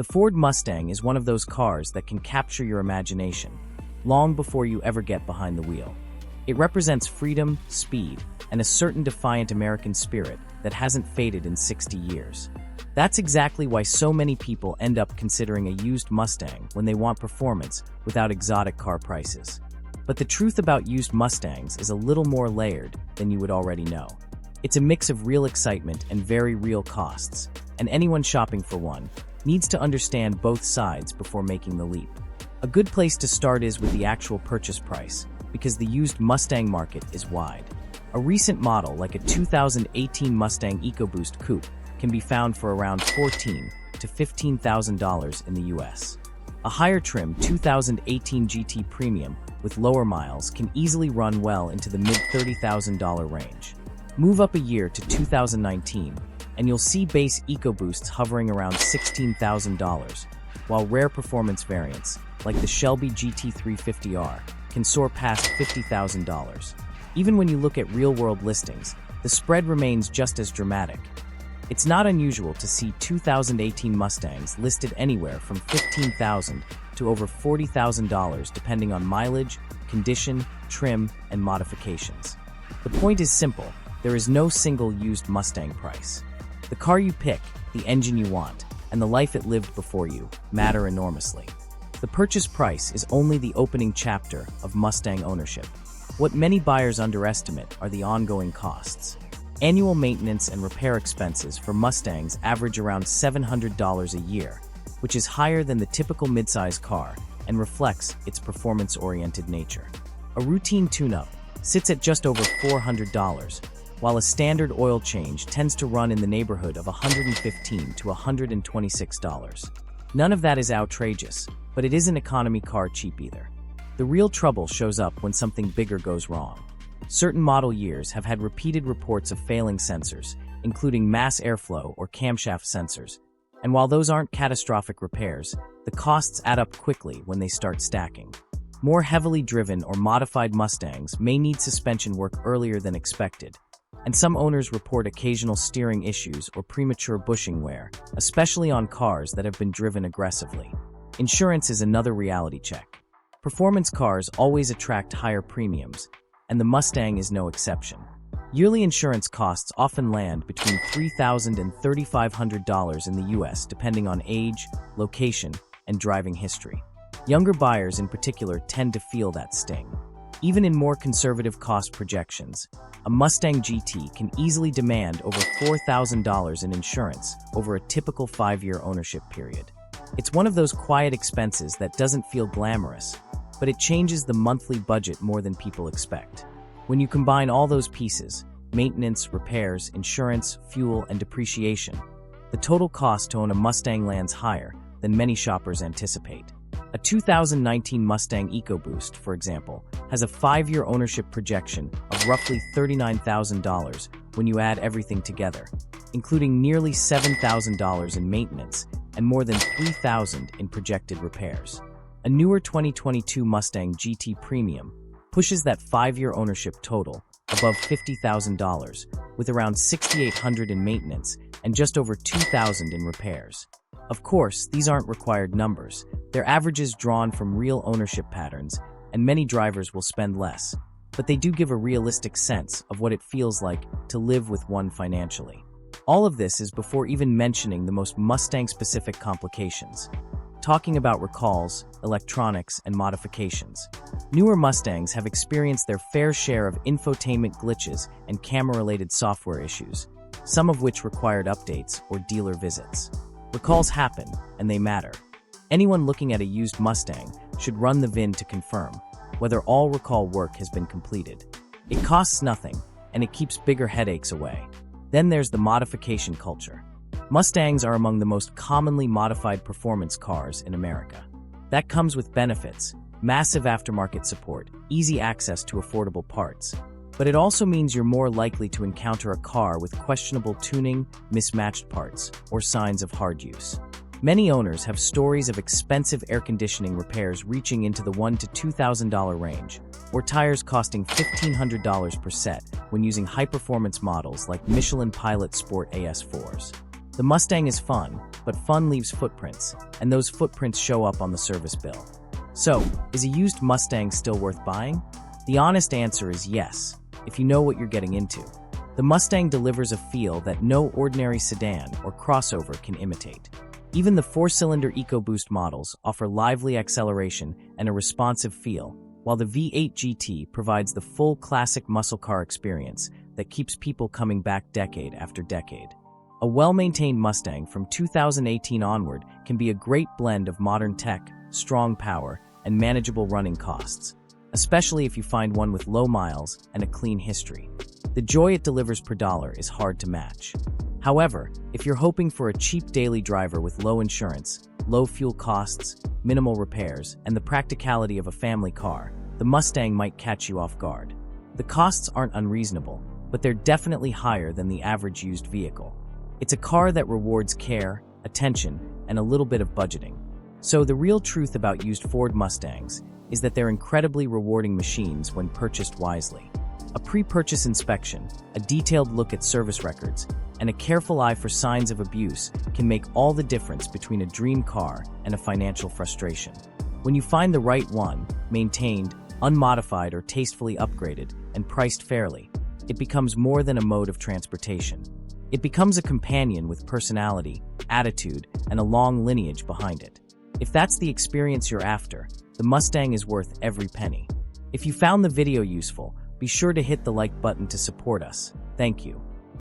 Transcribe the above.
The Ford Mustang is one of those cars that can capture your imagination, long before you ever get behind the wheel. It represents freedom, speed, and a certain defiant American spirit that hasn't faded in 60 years. That's exactly why so many people end up considering a used Mustang when they want performance without exotic car prices. But the truth about used Mustangs is a little more layered than you would already know. It's a mix of real excitement and very real costs, and anyone shopping for one needs to understand both sides before making the leap. A good place to start is with the actual purchase price, because the used Mustang market is wide. A recent model like a 2018 Mustang EcoBoost Coupe can be found for around $14,000 to $15,000 in the US. A higher trim 2018 GT Premium with lower miles can easily run well into the mid-$30,000 range. Move up a year to 2019, and you'll see base EcoBoosts hovering around $16,000, while rare performance variants, like the Shelby GT350R, can soar past $50,000. Even when you look at real-world listings, the spread remains just as dramatic. It's not unusual to see 2018 Mustangs listed anywhere from $15,000 to over $40,000 depending on mileage, condition, trim, and modifications. The point is simple: there is no single used Mustang price. The car you pick, the engine you want, and the life it lived before you matter enormously. The purchase price is only the opening chapter of Mustang ownership. What many buyers underestimate are the ongoing costs. Annual maintenance and repair expenses for Mustangs average around $700 a year, which is higher than the typical midsize car and reflects its performance-oriented nature. A routine tune-up sits at just over $400, while a standard oil change tends to run in the neighborhood of $115 to $126. None of that is outrageous, but it isn't economy car cheap either. The real trouble shows up when something bigger goes wrong. Certain model years have had repeated reports of failing sensors, including mass airflow or camshaft sensors, and while those aren't catastrophic repairs, the costs add up quickly when they start stacking. More heavily driven or modified Mustangs may need suspension work earlier than expected, and some owners report occasional steering issues or premature bushing wear, especially on cars that have been driven aggressively. Insurance is another reality check. Performance cars always attract higher premiums, and the Mustang is no exception. Yearly insurance costs often land between $3,000 and $3,500 in the US depending on age, location, and driving history. Younger buyers in particular tend to feel that sting. Even in more conservative cost projections, a Mustang GT can easily demand over $4,000 in insurance over a typical 5-year ownership period. It's one of those quiet expenses that doesn't feel glamorous, but it changes the monthly budget more than people expect. When you combine all those pieces, maintenance, repairs, insurance, fuel, and depreciation, the total cost to own a Mustang lands higher than many shoppers anticipate. A 2019 Mustang EcoBoost, for example, has a 5-year ownership projection of roughly $39,000 when you add everything together, including nearly $7,000 in maintenance and more than $3,000 in projected repairs. A newer 2022 Mustang GT Premium pushes that 5-year ownership total above $50,000, with around $6,800 in maintenance and just over $2,000 in repairs. Of course, these aren't required numbers. They're averages drawn from real ownership patterns, and many drivers will spend less, but they do give a realistic sense of what it feels like to live with one financially. All of this is before even mentioning the most Mustang-specific complications, talking about recalls, electronics, and modifications. Newer Mustangs have experienced their fair share of infotainment glitches and camera-related software issues, some of which required updates or dealer visits. Recalls happen, and they matter. Anyone looking at a used Mustang should run the VIN to confirm whether all recall work has been completed. It costs nothing, and it keeps bigger headaches away. Then there's the modification culture. Mustangs are among the most commonly modified performance cars in America. That comes with benefits, massive aftermarket support, easy access to affordable parts. But it also means you're more likely to encounter a car with questionable tuning, mismatched parts, or signs of hard use. Many owners have stories of expensive air conditioning repairs reaching into the $1,000 to $2,000 range, or tires costing $1,500 per set when using high-performance models like Michelin Pilot Sport AS4s. The Mustang is fun, but fun leaves footprints, and those footprints show up on the service bill. So, is a used Mustang still worth buying? The honest answer is yes, if you know what you're getting into. The Mustang delivers a feel that no ordinary sedan or crossover can imitate. Even the 4-cylinder EcoBoost models offer lively acceleration and a responsive feel, while the V8 GT provides the full classic muscle car experience that keeps people coming back decade after decade. A well-maintained Mustang from 2018 onward can be a great blend of modern tech, strong power, and manageable running costs, especially if you find one with low miles and a clean history. The joy it delivers per dollar is hard to match. However, if you're hoping for a cheap daily driver with low insurance, low fuel costs, minimal repairs, and the practicality of a family car, the Mustang might catch you off guard. The costs aren't unreasonable, but they're definitely higher than the average used vehicle. It's a car that rewards care, attention, and a little bit of budgeting. So the real truth about used Ford Mustangs is that they're incredibly rewarding machines when purchased wisely. A pre-purchase inspection, a detailed look at service records, and a careful eye for signs of abuse can make all the difference between a dream car and a financial frustration. When you find the right one, maintained, unmodified, or tastefully upgraded, and priced fairly, it becomes more than a mode of transportation. It becomes a companion with personality, attitude, and a long lineage behind it. If that's the experience you're after, the Mustang is worth every penny. If you found the video useful, be sure to hit the like button to support us. Thank you.